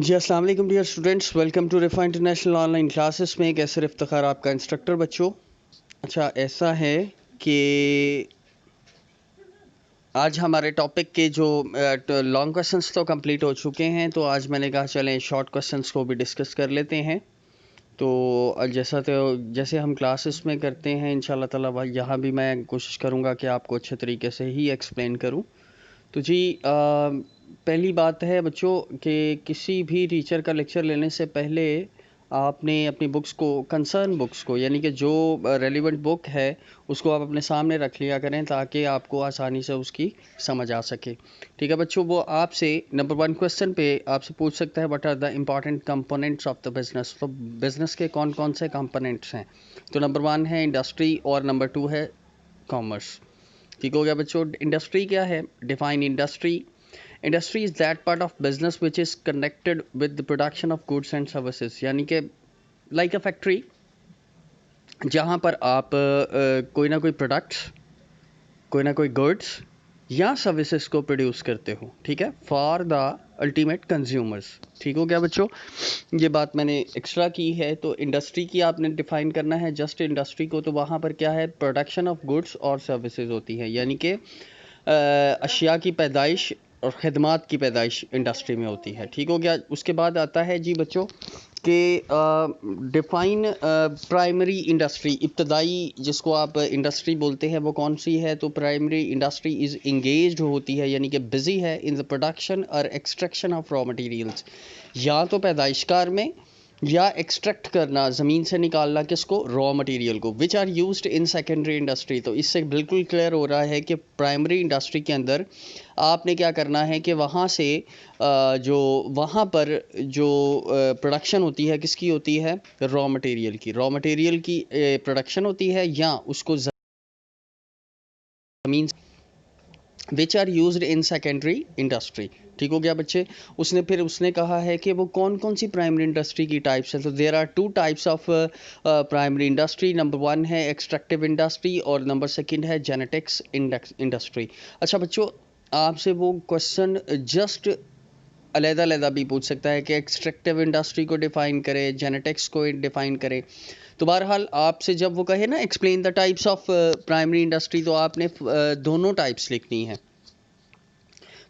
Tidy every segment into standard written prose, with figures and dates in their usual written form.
जी अस्सलाम वालेकुम dear students, welcome to Rifa international online classes में। कैसर इफ्तिखार आपका इंस्ट्रक्टर बच्चों। अच्छा, ऐसा है कि आज हमारे टॉपिक के जो लॉन्ग क्वेश्चंस तो कंप्लीट हो चुके हैं, तो आज मैंने कहा चलें शॉर्ट क्वेश्चंस को भी डिस्कस कर लेते हैं। तो जैसे हम क्लासेस में करते हैं इंशाल्लाह ताला, भाई यहाँ भी मैं कोशिश करूँगा कि आपको अच्छे तरीके से ही एक्सप्लेन करूँ। तो जी पहली बात है बच्चों कि किसी भी टीचर का लेक्चर लेने से पहले आपने अपनी बुक्स को, कंसर्न बुक्स को, यानी कि जो रेलिवेंट बुक है उसको आप अपने सामने रख लिया करें ताकि आपको आसानी से उसकी समझ आ सके। ठीक है बच्चों, वो आपसे नंबर 1 क्वेश्चन पे आपसे पूछ सकता है what are the important components of the business. तो बिजनेस के कौन कौन से कंपोनेंट्स हैं? तो नंबर 1 है इंडस्ट्री और नंबर 2 है कॉमर्स। ठीक हो गया बच्चों। इंडस्ट्री क्या है? Define industry. Industry is that part of business which is connected with the production of goods and services, यानी कि लाइक अ फैक्ट्री, जहाँ पर आप कोई ना कोई प्रोडक्ट्स, कोई ना कोई गुड्स या सर्विसेज को प्रोड्यूस करते हो। ठीक है, फॉर द अल्टीमेट कंज्यूमर्स। ठीक हो गया बच्चों, ये बात मैंने एक्स्ट्रा की है। तो इंडस्ट्री की आपने डिफाइन करना है जस्ट इंडस्ट्री को, तो वहाँ पर क्या है? प्रोडक्शन ऑफ गुड्स और सर्विसेज होती है, यानी कि अशिया की पैदाइश और ख़दमात की पैदाइश इंडस्ट्री में होती है। ठीक हो गया। उसके बाद आता है जी बच्चों कि डिफ़ाइन प्राइमरी इंडस्ट्री। इब्तदाई जिसको आप इंडस्ट्री बोलते हैं वो कौन सी है? तो प्राइमरी इंडस्ट्री इज़ इंगेज्ड होती है, यानी कि बिज़ी है इन द प्रोडक्शन और एक्सट्रैक्शन ऑफ रॉ मटेरियल्स, या तो पैदाइशकार में या एक्सट्रैक्ट करना, ज़मीन से निकालना, किसको? रॉ मटेरियल को, which are used in secondary industry. तो इससे बिल्कुल क्लियर हो रहा है कि प्राइमरी इंडस्ट्री के अंदर आपने क्या करना है कि वहाँ से जो वहाँ पर जो प्रोडक्शन होती है, किसकी होती है? रॉ मटेरियल की। रॉ मटेरियल की प्रोडक्शन होती है या उसको ज़मीन which are used in secondary industry. ठीक हो गया बच्चे। उसने कहा है कि वो कौन कौन सी प्राइमरी इंडस्ट्री की टाइप्स है। तो there are 2 types of primary industry. Number 1 है एक्सट्रैक्टिव इंडस्ट्री और नंबर 2 है जेनेटिक्स इंडस्ट्री। अच्छा बच्चों, आपसे वो क्वेश्चन जस्ट अलग-अलग भी पूछ सकता है कि एक्सट्रैक्टिव इंडस्ट्री को डिफाइन करे, जेनेटिक्स को डिफाइन करे। तो बहरहाल आपसे जब वो कहे ना explain the types of primary industry, तो आपने दोनों टाइप्स लिखनी है।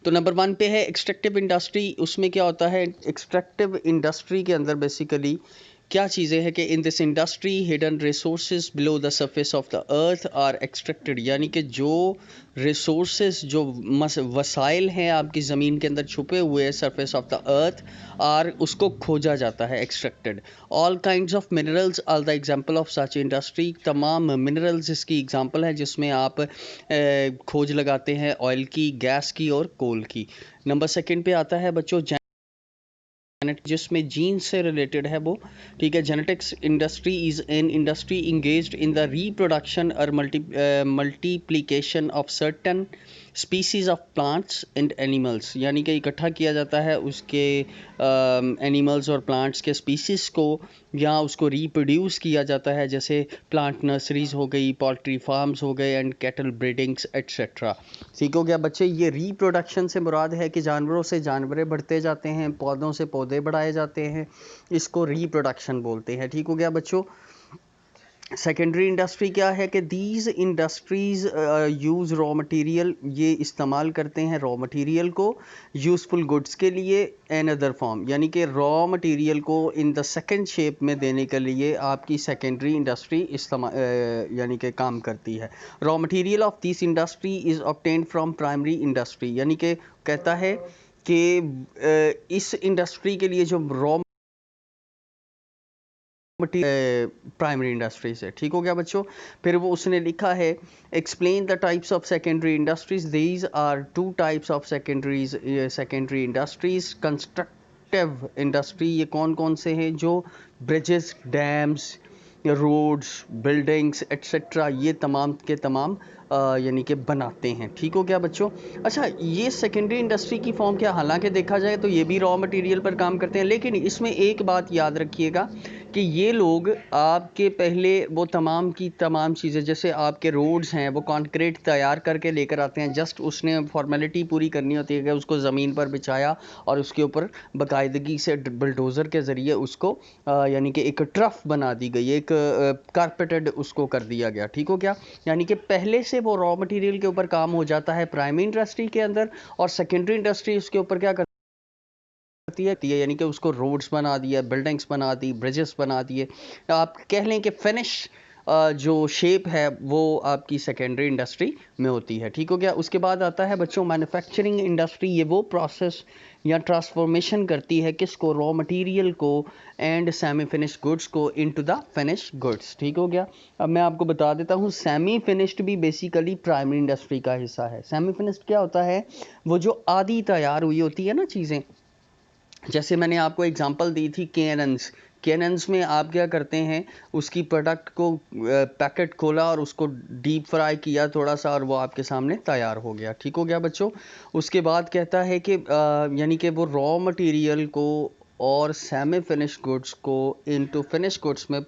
तो नंबर 1 पे है एक्सट्रैक्टिव इंडस्ट्री। उसमें क्या होता है? एक्सट्रैक्टिव इंडस्ट्री के अंदर बेसिकली क्या चीज़ें हैं कि in this industry hidden resources below the surface of the earth are extracted, यानी कि जो रिसोर्सेज, जो वसाइल हैं आपकी ज़मीन के अंदर छुपे हुए हैं surface of the earth, are उसको खोजा जाता है, extracted. All kinds of minerals are the example of such industry. तमाम मिनरल्स इसकी एग्जांपल है जिसमें आप खोज लगाते हैं ऑयल की, गैस की और कोल की। नंबर 2 पे आता है बच्चों जिसमें जीन से रिलेटेड है वो। ठीक है, genetics industry is an industry engaged in the reproduction और multiplication of certain species of plants and animals, यानी कि इकट्ठा किया जाता है उसके एनिमल्स और प्लांट्स के स्पीसीज को, या उसको रिप्रोड्यूस किया जाता है, जैसे प्लांट नर्सरीज हो गई, पोल्ट्री फार्म्स हो गए एंड कैटल ब्रीडिंग्स एट्सेट्रा। ठीक हो गया बच्चे। ये रिप्रोडक्शन से मुराद है कि जानवरों से जानवरें बढ़ते जाते हैं, पौधों से पौधे बढ़ाए जाते हैं, इसको रिप्रोडक्शन बोलते हैं। ठीक हो गया बच्चों। सेकेंडरी इंडस्ट्री क्या है कि these industries use raw material, ये इस्तेमाल करते हैं रॉ मटेरियल को यूज़फुल गुड्स के लिए एन अदर फॉर्म, यानी कि रॉ मटेरियल को इन द सेकेंड शेप में देने के लिए आपकी सेकेंडरी इंडस्ट्री यानी कि काम करती है। Raw material of this industry is obtained from primary industry, यानी कि कहता है कि इस इंडस्ट्री के लिए जो रॉ प्राइमरी इंडस्ट्री से। ठीक हो गया बच्चों। फिर वो उसने लिखा है explain the types of secondary industries. These are 2 types of secondary industries. Constructive industry, ये कौन कौन से हैं? जो bridges, dams, roads, buildings etcetera, ये तमाम के तमाम यानी कि बनाते हैं। ठीक हो गया बच्चों। अच्छा, ये सेकेंडरी इंडस्ट्री की फॉर्म क्या? हालांकि देखा जाए तो ये भी रॉ मटेरियल पर काम करते हैं, लेकिन इसमें एक बात याद रखिएगा कि ये लोग आपके पहले वो तमाम की तमाम चीज़ें, जैसे आपके रोड्स हैं वो कंक्रीट तैयार करके लेकर आते हैं, जस्ट उसने फॉर्मेलिटी पूरी करनी होती है कि उसको ज़मीन पर बिछाया और उसके ऊपर बाकायदगी से बुलडोज़र के ज़रिए उसको यानी कि एक ट्रफ बना दी गई, एक कारपेटेड उसको कर दिया गया। ठीक हो गया? यानी कि पहले से वो रॉ मटेरियल के ऊपर काम हो जाता है प्राइमरी इंडस्ट्री के अंदर, और सेकेंडरी इंडस्ट्री उसके ऊपर क्या करती है, यानी कि उसको रोड्स बना दिया, बिल्डिंग्स बना दी, ब्रिजेस बना दिए। आप कह लें कि फिनिश जो शेप है वो आपकी सेकेंडरी इंडस्ट्री में होती है। ठीक हो गया? उसके बाद आता है बच्चों मैन्युफैक्चरिंग इंडस्ट्री। ये वो प्रोसेस या ट्रांसफॉर्मेशन करती है किसको, रॉ मटेरियल को एंड सेमी फिनिश गुड्स को इनटू द फिनिश गुड्स। ठीक हो गया? अब मैं आपको बता देता हूँ, सेमी फिनिश्ड भी बेसिकली प्राइमरी इंडस्ट्री का हिस्सा है। सेमी फिनिश्ड क्या होता है, वो जो आधी तैयार हुई होती है ना चीज़ें, जैसे मैंने आपको एग्जांपल दी थी कैनन्स। कैनन्स में आप क्या करते हैं, उसकी प्रोडक्ट को पैकेट खोला और उसको डीप फ्राई किया थोड़ा सा और वो आपके सामने तैयार हो गया। ठीक हो गया बच्चों? उसके बाद कहता है कि यानी कि वो रॉ मटेरियल को और सेमी फिनिश गुड्स को इनटू फिनिश गुड्स में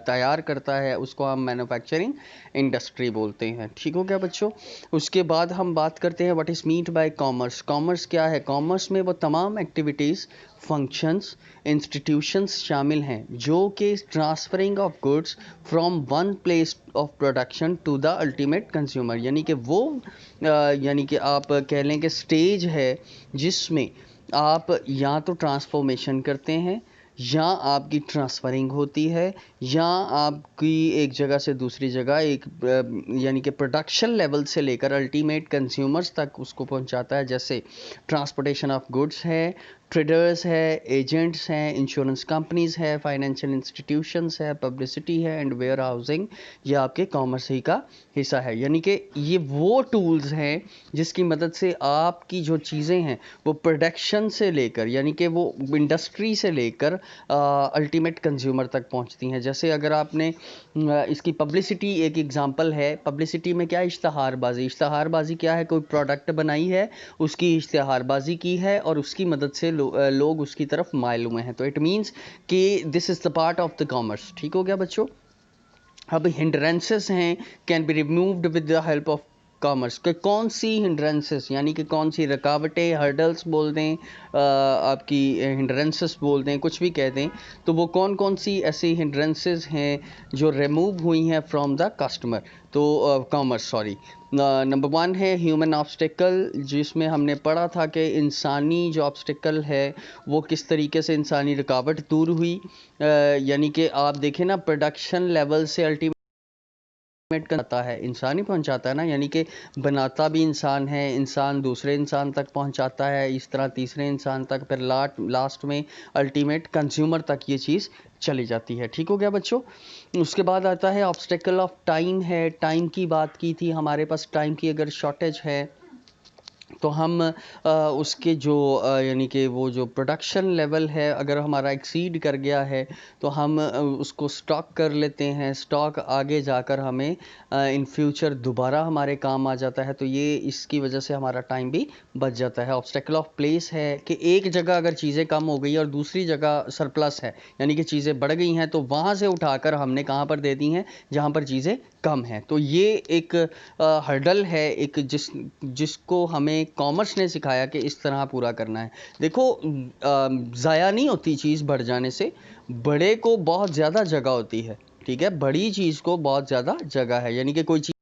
तैयार करता है, उसको हम मैन्युफैक्चरिंग इंडस्ट्री बोलते हैं। ठीक हो गया बच्चों? उसके बाद हम बात करते हैं what is meet by commerce. Commerce क्या है? कॉमर्स में वो तमाम एक्टिविटीज़, फंक्शंस, इंस्टीट्यूशंस शामिल हैं जो कि transferring of goods from one place of production to the ultimate consumer, यानी कि वो यानी कि आप कह लें कि स्टेज है जिसमें आप या तो ट्रांसफॉर्मेशन करते हैं, या आपकी ट्रांसफरिंग होती है, या आपकी एक जगह से दूसरी जगह एक यानी कि प्रोडक्शन लेवल से लेकर अल्टीमेट कंज्यूमर्स तक उसको पहुंचाता है। जैसे ट्रांसपोर्टेशन ऑफ गुड्स है, ट्रेडर्स है, एजेंट्स हैं, इंश्योरेंस कंपनीज है, फाइनेंशियल इंस्टीट्यूशंस है, पब्लिसिटी है एंड वेयर हाउसिंग, ये आपके कॉमर्स ही का हिस्सा है। यानी कि ये वो टूल्स हैं जिसकी मदद से आपकी जो चीज़ें हैं वो प्रोडक्शन से लेकर, यानी कि वो इंडस्ट्री से लेकर अल्टीमेट कंज्यूमर तक पहुंचती हैं। जैसे अगर आपने इसकी पब्लिसिटी एक एग्जांपल है, पब्लिसिटी में क्या, इश्तहारबाजी। इश्तहारबाजी क्या है, कोई प्रोडक्ट बनाई है, उसकी इश्तहारबाजी की है और उसकी मदद से लोग उसकी तरफ माइल हुए हैं। तो इट मीन्स कि this is the part of the commerce. ठीक हो गया बच्चों? अब हिंड्रेंसेस हैं can be removed with the help of commerce. के कौन सी हिंड्रेंसेस, यानी कि कौन सी रुकावटें, हर्डल्स बोल दें, आपकी हिंड्रेंसेस बोल दें, कुछ भी कह दें, तो वो कौन कौन सी ऐसी हिंड्रेंसेस हैं जो रिमूव हुई हैं फ्रॉम द कस्टमर, तो कॉमर्स सॉरी। नंबर 1 है ह्यूमन ऑब्स्टिकल, जिसमें हमने पढ़ा था कि इंसानी जो ऑब्स्टिकल है वो किस तरीके से इंसानी रुकावट दूर हुई। यानी कि आप देखें ना, प्रोडक्शन लेवल से अल्टीमेट करता है इंसान ही पहुंचाता है ना, यानी कि बनाता भी इंसान है, इंसान दूसरे इंसान तक पहुंचाता है, इस तरह तीसरे इंसान तक, फिर लास्ट में अल्टीमेट कंज्यूमर तक ये चीज़ चली जाती है। ठीक हो गया बच्चों? उसके बाद आता है ऑब्स्टेकल ऑफ टाइम है। टाइम की बात की थी, हमारे पास टाइम की अगर शॉर्टेज है तो हम उसके जो यानी कि वो जो प्रोडक्शन लेवल है अगर हमारा एक्सीड कर गया है तो हम उसको स्टॉक कर लेते हैं। स्टॉक आगे जाकर हमें इन फ्यूचर दोबारा हमारे काम आ जाता है, तो ये इसकी वजह से हमारा टाइम भी बच जाता है। ऑब्स्टेकल ऑफ प्लेस है कि एक जगह अगर चीज़ें कम हो गई और दूसरी जगह सरप्लस है, यानी कि चीज़ें बढ़ गई हैं, तो वहाँ से उठाकर हमने कहाँ पर दे दी हैं, जहाँ पर चीज़ें कम हैं। तो ये एक हर्डल है, एक जिसको हमें कॉमर्स ने सिखाया कि इस तरह पूरा करना है। देखो ज़ाया नहीं होती चीज़ बढ़ जाने से, बड़े को बहुत ज़्यादा जगह होती है। ठीक है? बड़ी चीज़ को बहुत ज़्यादा जगह है, यानी कि कोई चीज़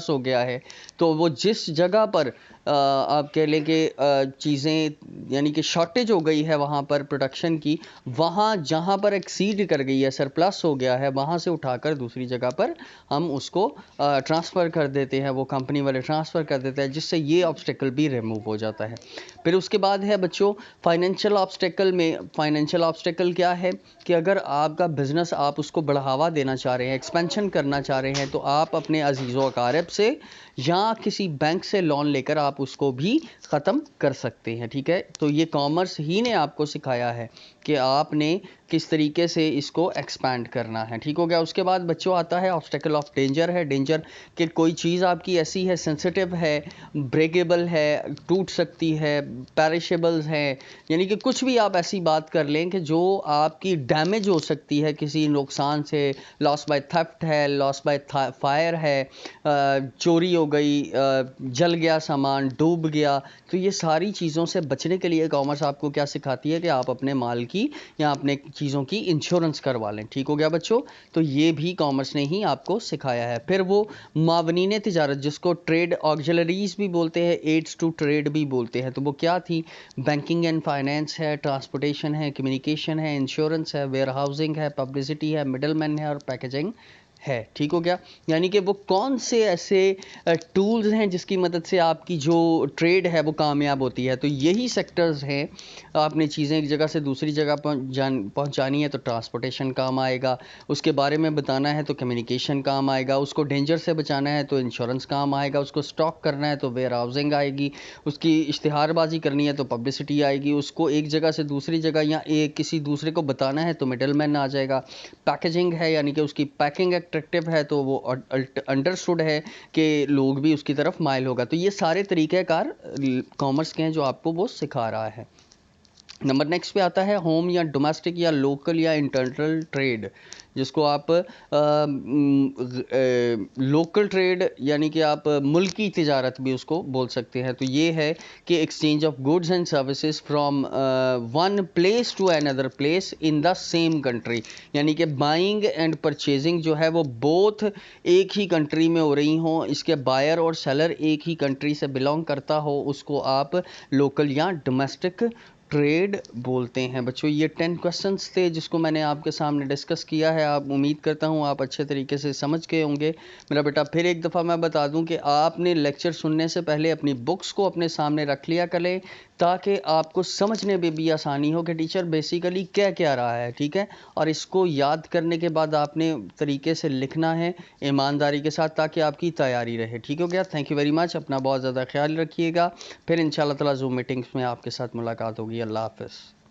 हो गया है तो वो जिस जगह पर आप कह लें कि चीज़ें यानी कि शॉर्टेज हो गई है वहाँ पर प्रोडक्शन की, वहाँ जहाँ पर एक्सीड कर गई है, सरप्लस हो गया है, वहाँ से उठाकर दूसरी जगह पर हम उसको ट्रांसफ़र कर देते हैं, वो कंपनी वाले ट्रांसफ़र कर देते हैं, जिससे ये ऑब्स्टेकल भी रिमूव हो जाता है। फिर उसके बाद है बच्चों फाइनेंशियल ऑब्स्टेकल में। फाइनेंशियल ऑब्स्टेकल क्या है कि अगर आपका बिज़नेस आप उसको बढ़ावा देना चाह रहे हैं, एक्सपेंशन करना चाह रहे हैं, तो आप अपने अजीज़ो अकारब से या किसी बैंक से लोन लेकर आप उसको भी ख़त्म कर सकते हैं। ठीक है? तो ये कॉमर्स ही ने आपको सिखाया है कि आपने किस तरीके से इसको एक्सपैंड करना है। ठीक हो गया। उसके बाद बच्चों आता है ऑब्स्टेकल ऑफ डेंजर है। डेंजर कि कोई चीज़ आपकी ऐसी है, सेंसिटिव है, ब्रेकेबल है, टूट सकती है, पेरिशेबल्स है, यानी कि कुछ भी आप ऐसी बात कर लें कि जो आपकी डैमेज हो सकती है किसी नुकसान से, लॉस बाय थेफ्ट है, लॉस बाय फायर है, चोरी हो गई, जल गया सामान, डूब गया। तो ये सारी चीज़ों से बचने के लिए कॉमर्स आपको क्या सिखाती है कि आप अपने माल की या अपने चीज़ों की इंश्योरेंस करवा लें। ठीक हो गया बच्चों। तो ये भी कॉमर्स ने ही आपको सिखाया है। फिर वो मावनीन तिजारत, जिसको ट्रेड ऑक्सिलरीज भी बोलते हैं, एड्स टू ट्रेड भी बोलते हैं, तो वो क्या थी? बैंकिंग एंड फाइनेंस है, ट्रांसपोर्टेशन है, कम्युनिकेशन है, इंश्योरेंस है, वेयर हाउसिंग है, पब्लिसिटी है, मिडलमैन है और पैकेजिंग है। ठीक हो गया। यानी कि वो कौन से ऐसे टूल्स हैं जिसकी मदद से आपकी जो ट्रेड है वो कामयाब होती है। तो यही सेक्टर्स हैं। आपने चीज़ें एक जगह से दूसरी जगह पहुंचानी है तो ट्रांसपोर्टेशन काम आएगा, उसके बारे में बताना है तो कम्युनिकेशन काम आएगा, उसको डेंजर से बचाना है तो इंश्योरेंस काम आएगा, उसको स्टॉक करना है तो वेयर हाउसिंग आएगी, उसकी इश्तिहारबाजी करनी है तो पब्लिसिटी आएगी, उसको एक जगह से दूसरी जगह या एक किसी दूसरे को बताना है तो मिडलमैन आ जाएगा। पैकेजिंग है, यानी कि उसकी पैकिंग एट्रैक्टिव है तो वो अंडरस्टूड है कि लोग भी उसकी तरफ माइल होगा। तो ये सारे तरीक़ेकार कॉमर्स के हैं जो आपको वो सिखा रहा है। नंबर नेक्स्ट पे आता है होम या डोमेस्टिक या लोकल या इंटरनल ट्रेड, जिसको आप लोकल ट्रेड यानी कि आप मुल्की तिजारत भी उसको बोल सकते हैं। तो ये है कि exchange of goods and services from one place to another place in the same country, यानी कि बाइंग एंड परचेजिंग जो है वो बोथ एक ही कंट्री में हो रही हों, इसके बायर और सेलर एक ही कंट्री से बिलोंग करता हो, उसको आप लोकल या डोमेस्टिक ट्रेड बोलते हैं। बच्चों ये 10 क्वेश्चंस थे जिसको मैंने आपके सामने डिस्कस किया है। आप उम्मीद करता हूँ आप अच्छे तरीके से समझ गए होंगे। मेरा बेटा फिर एक दफ़ा मैं बता दूं कि आपने लेक्चर सुनने से पहले अपनी बुक्स को अपने सामने रख लिया करें, ताकि आपको समझने में भी आसानी हो कि टीचर बेसिकली क्या क्या रहा है। ठीक है। और इसको याद करने के बाद आपने तरीके से लिखना है ईमानदारी के साथ, ताकि आपकी तैयारी रहे। ठीक हो गया। Thank you very much. अपना बहुत ज़्यादा ख्याल रखिएगा। फिर इंशाल्लाह ताला ज़ूम मीटिंग्स में आपके साथ मुलाकात होगी। अल्लाह हाफ़िज़।